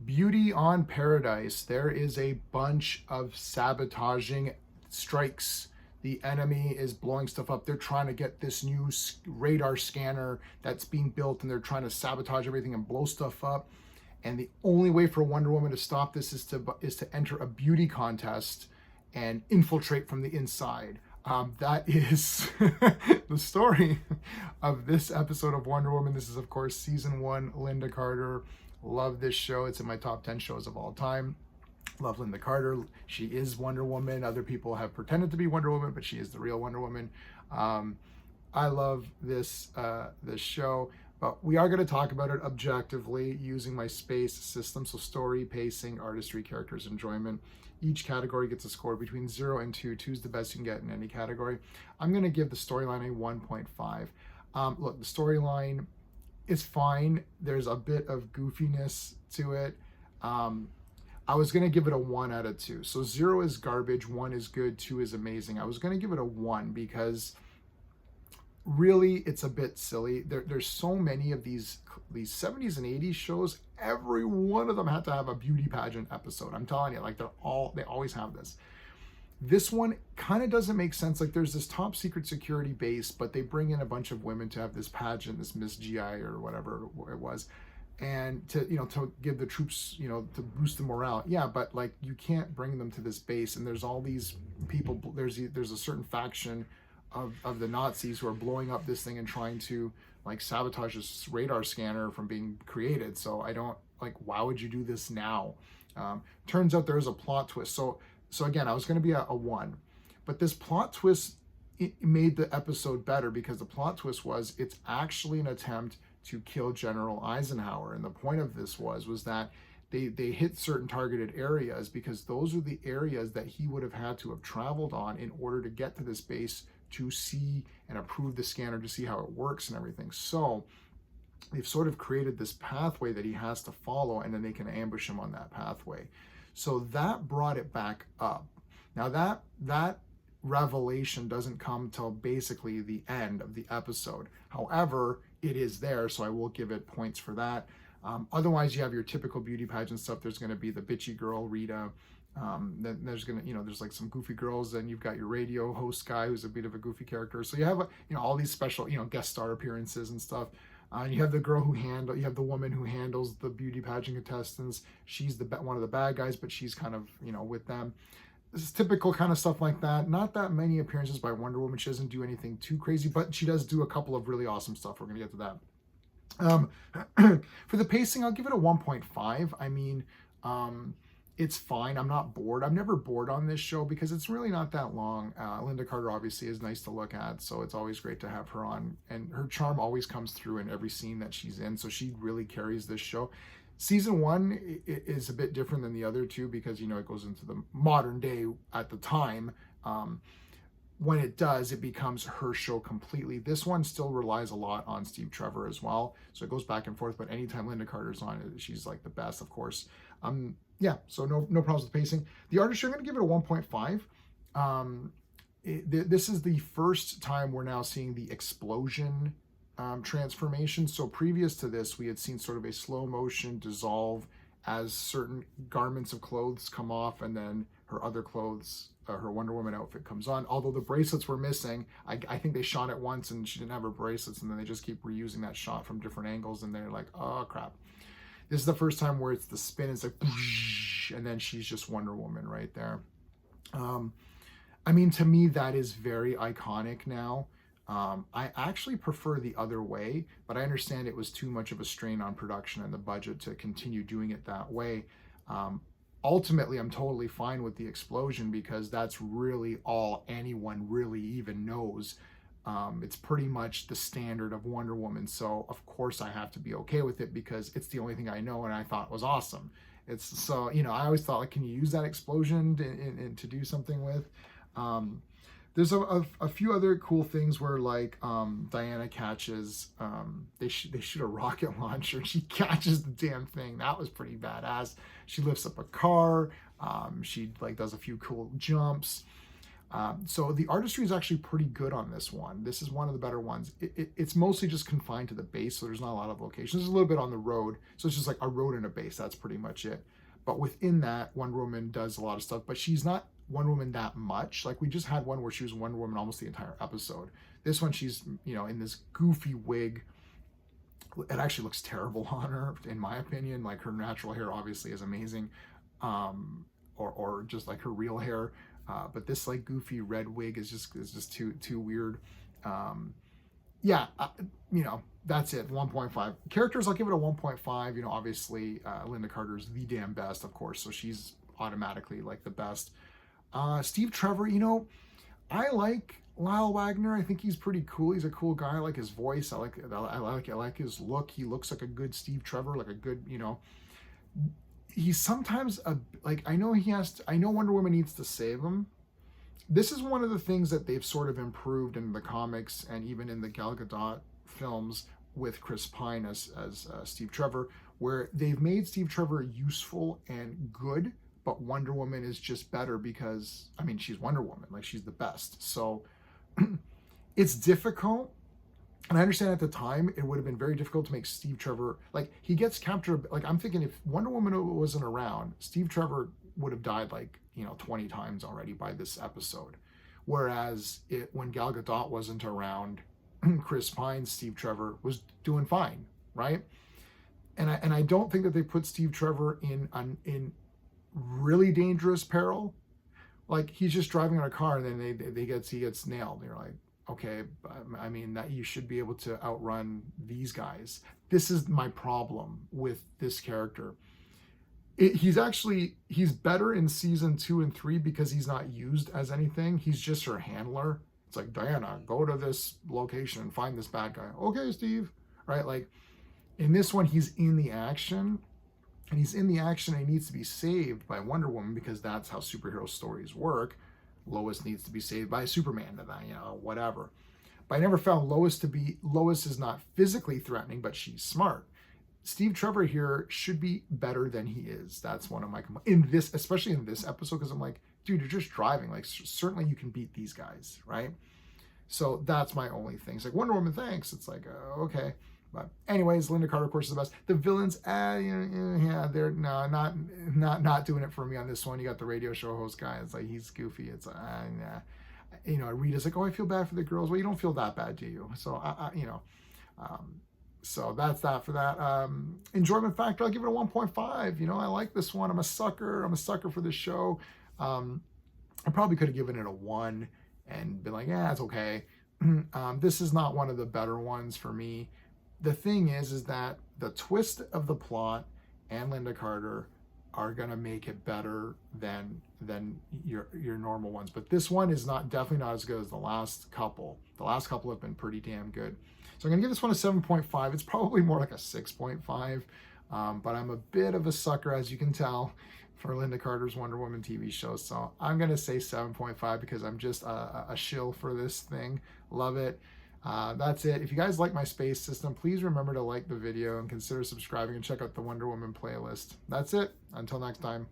Beauty on Paradise. There is a bunch of sabotaging strikes. The enemy is blowing stuff up. They're trying to get this new radar scanner that's being built, and they're trying to sabotage everything and blow stuff up. And the only way for Wonder Woman to stop this is to enter a beauty contest and infiltrate from the inside. That is the story of this episode of Wonder Woman. This is, of course, season 1. Linda Carter. Love this show. It's in my top 10 shows of all time. Love Linda Carter. She is Wonder Woman. Other people have pretended to be Wonder Woman, but she is the real Wonder Woman. I love this show, but we are going to talk about it objectively using my SPACE system. So story, pacing, artistry, characters, enjoyment. Each category gets a score between 0 and 2. 2 is the best you can get in any category. I'm going to give the storyline a 1.5. Look, the storyline is fine. There's a bit of goofiness to it. I was going to give it a 1 out of 2. So 0 is garbage, 1 is good, 2 is amazing. I was going to give it a 1 because really it's a bit silly. There's so many of these 70s and 80s shows. Every one of them had to have a beauty pageant episode. I'm telling you, like they always have this. This one kind of doesn't make sense. Like there's this top secret security base, but they bring in a bunch of women to have this pageant, this Miss GI or whatever it was, and to give the troops, to boost the morale. Yeah, but like you can't bring them to this base, and there's all these people. There's a certain faction of the Nazis who are blowing up this thing and trying to like sabotage this radar scanner from being created. So I don't like, why would you do this now? Turns out there is a plot twist. So again, I was going to be a 1, but this plot twist, it made the episode better because the plot twist was it's actually an attempt to kill General Eisenhower. And the point of this was that they hit certain targeted areas because those are the areas that he would have had to have traveled on in order to get to this base to see and approve the scanner, to see how it works and everything. So they've sort of created this pathway that he has to follow, and then they can ambush him on that pathway. So that brought it back up. Now that revelation doesn't come till basically the end of the episode. However, it is there, so I will give it points for that. Otherwise, you have your typical beauty pageant stuff. There's going to be the bitchy girl, Rita. Then there's going to, there's like some goofy girls. Then you've got your radio host guy who's a bit of a goofy character. So you have, all these special, guest star appearances and stuff. You have the girl you have the woman who handles the beauty pageant contestants. She's one of the bad guys, but she's kind of, with them. This is typical kind of stuff like that. Not that many appearances by Wonder Woman. She doesn't do anything too crazy, but she does do a couple of really awesome stuff. We're going to get to that. For the pacing, I'll give it a 1.5. I mean, it's fine. I'm not bored. I'm never bored on this show because it's really not that long. Linda Carter obviously is nice to look at, so it's always great to have her on. And her charm always comes through in every scene that she's in, so she really carries this show. Season 1 is a bit different than the other two because, it goes into the modern day at the time. When it does, it becomes her show completely. This one still relies a lot on Steve Trevor as well, so it goes back and forth, but anytime Linda Carter's on, she's like the best, of course. Yeah, so no problems with pacing. The artistry, I'm going to give it a 1.5. This is the first time we're now seeing the explosion transformation. So previous to this, we had seen sort of a slow motion dissolve as certain garments of clothes come off, and then her other clothes, her Wonder Woman outfit comes on. Although the bracelets were missing, I think they shot it once and she didn't have her bracelets, and then they just keep reusing that shot from different angles, and they're like, oh crap. This is the first time where it's the spin, it's like, and then she's just Wonder Woman right there. I mean, to me, that is very iconic now. I actually prefer the other way, but I understand it was too much of a strain on production and the budget to continue doing it that way. Ultimately, I'm totally fine with the explosion because that's really all anyone really even knows. It's pretty much the standard of Wonder Woman, so of course I have to be okay with it because it's the only thing I know and I thought was awesome. It's so, I always thought, like, can you use that explosion to do something with? There's a few other cool things where, like, Diana catches, they shoot a rocket launcher and she catches the damn thing. That was pretty badass. She lifts up a car. She like does a few cool jumps. So the artistry is actually pretty good on this one. This is one of the better ones. It's mostly just confined to the base, so there's not a lot of locations. There's a little bit on the road, so it's just like a road and a base. That's pretty much it. But within that, Wonder Woman does a lot of stuff, but she's not Wonder Woman that much. Like we just had one where she was Wonder Woman almost the entire episode. This one, she's, you know, in this goofy wig. It actually looks terrible on her, in my opinion. Like her natural hair obviously is amazing, or just like her real hair. But this like goofy red wig is just too weird. Yeah, you know, that's it. 1.5 characters. I'll give it a 1.5. You know, obviously Linda Carter's the damn best, of course, so she's automatically like the best. Steve Trevor, you know, I like Lyle Wagner. I think he's pretty cool. He's a cool guy. I like his voice. I like his look. He looks like a good Steve Trevor, like a good, you know. He's sometimes like I know Wonder Woman needs to save him. This is one of the things that they've sort of improved in the comics and even in the Gal Gadot films with Chris Pine as Steve Trevor, where they've made Steve Trevor useful and good, but Wonder Woman is just better because, I mean, she's Wonder Woman, like she's the best. So it's difficult. And I understand at the time it would have been very difficult to make Steve Trevor, like he gets captured. Like I'm thinking if Wonder Woman wasn't around, Steve Trevor would have died like, you know, 20 times already by this episode. Whereas when Gal Gadot wasn't around, Chris Pine's Steve Trevor was doing fine, right? And I don't think that they put Steve Trevor in really dangerous peril. Like he's just driving in a car and then he gets nailed. And you're like, okay, I mean that you should be able to outrun these guys. This is my problem with this character. He's better in season 2 and 3 because he's not used as anything. He's just her handler. It's like, Diana, go to this location and find this bad guy. Okay, Steve. Right? Like in this one, he's in the action. And he's in the action and he needs to be saved by Wonder Woman because that's how superhero stories work. Lois needs to be saved by Superman, you know, whatever. But I never found Lois is not physically threatening, but she's smart. Steve Trevor here should be better than he is. That's one of my especially in this episode, because I'm like, dude, you're just driving. Like certainly you can beat these guys, right? So that's my only thing. It's like Wonder Woman, thanks. It's like okay. But anyways, Linda Carter, of course, is the best. The villains, yeah, they're not doing it for me on this one. You got the radio show host guy. It's like he's goofy. It's nah. You know, Rita's like, oh, I feel bad for the girls. Well, you don't feel that bad, do you? So you know, so that's that for that. Enjoyment factor, I'll give it a 1.5. You know, I like this one. I'm a sucker for this show. I probably could have given it a 1 and been like, yeah, it's okay. This is not one of the better ones for me. The thing is that the twist of the plot and Linda Carter are gonna make it better than your normal ones. But this one is definitely not as good as the last couple. The last couple have been pretty damn good. So I'm gonna give this one a 7.5. It's probably more like a 6.5. But I'm a bit of a sucker, as you can tell, for Linda Carter's Wonder Woman TV show. So I'm gonna say 7.5 because I'm just a shill for this thing. Love it. That's it. If you guys like my space system, please remember to like the video and consider subscribing and check out the Wonder Woman playlist. That's it. Until next time.